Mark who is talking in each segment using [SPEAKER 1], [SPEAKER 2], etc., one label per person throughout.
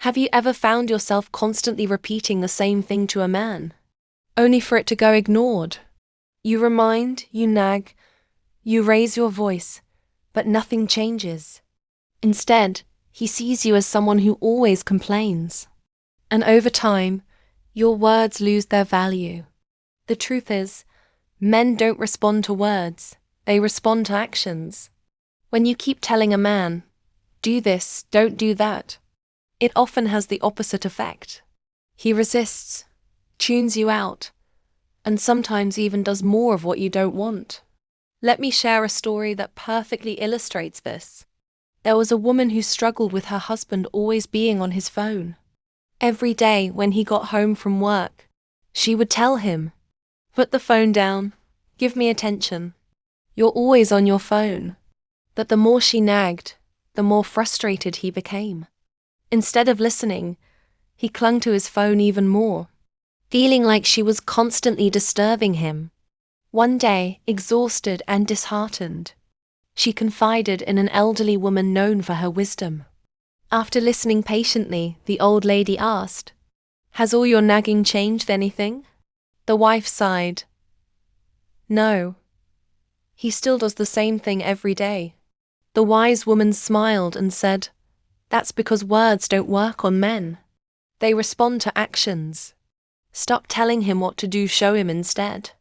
[SPEAKER 1] Have you ever found yourself constantly repeating the same thing to a man, only for it to go ignored? You remind, you nag, you raise your voice, but nothing changes. Instead, he sees you as someone who always complains. And over time, your words lose their value. The truth is, men don't respond to words, they respond to actions. When you keep telling a man, do this, don't do that, it often has the opposite effect. He resists, tunes you out, and sometimes even does more of what you don't want. Let me share a story that perfectly illustrates this. There was a woman who struggled with her husband always being on his phone. Every day when he got home from work, she would tell him, "Put the phone down, give me attention. You're always on your phone." But the more she nagged, the more frustrated he became. Instead of listening, he clung to his phone even more, feeling like she was constantly disturbing him. One day, exhausted and disheartened, she confided in an elderly woman known for her wisdom. After listening patiently, the old lady asked, "Has all your nagging changed anything?" The wife sighed. "No. He still does the same thing every day." The wise woman smiled and said, "That's because words don't work on men. They respond to actions. Stop telling him what to do, show him instead."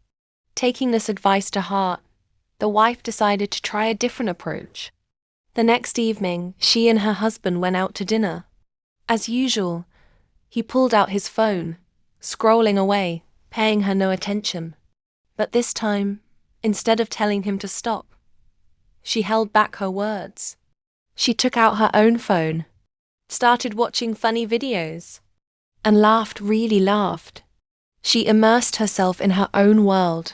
[SPEAKER 1] Taking this advice to heart, the wife decided to try a different approach. The next evening, she and her husband went out to dinner. As usual, he pulled out his phone, scrolling away, paying her no attention. But this time, instead of telling him to stop, she held back her words. She took out her own phone, started watching funny videos, and really laughed. She immersed herself in her own world,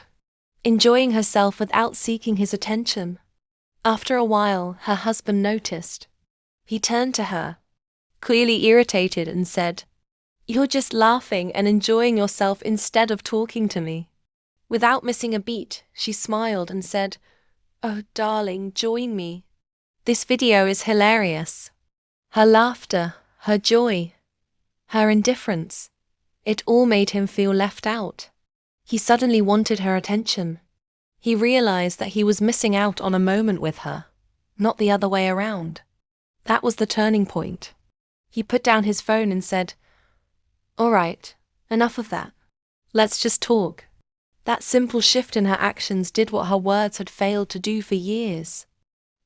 [SPEAKER 1] enjoying herself without seeking his attention. After a while, her husband noticed. He turned to her, clearly irritated, and said, "You're just laughing and enjoying yourself instead of talking to me." Without missing a beat, she smiled and said, "Oh, darling, join me. This video is hilarious." Her laughter, her joy, her indifference, it all made him feel left out. He suddenly wanted her attention. He realized that he was missing out on a moment with her, not the other way around. That was the turning point. He put down his phone and said, "All right, enough of that. Let's just talk." That simple shift in her actions did what her words had failed to do for years.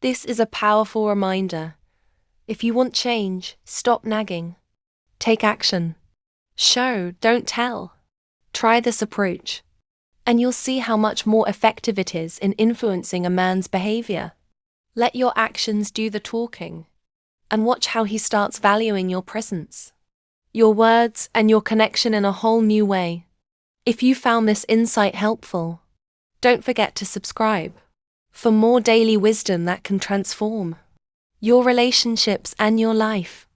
[SPEAKER 1] This is a powerful reminder. If you want change, stop nagging. Take action. Show, don't tell. Try this approach, and you'll see how much more effective it is in influencing a man's behavior. Let your actions do the talking, and watch how he starts valuing your presence, your words, and your connection in a whole new way. If you found this insight helpful, don't forget to subscribe for more daily wisdom that can transform your relationships and your life.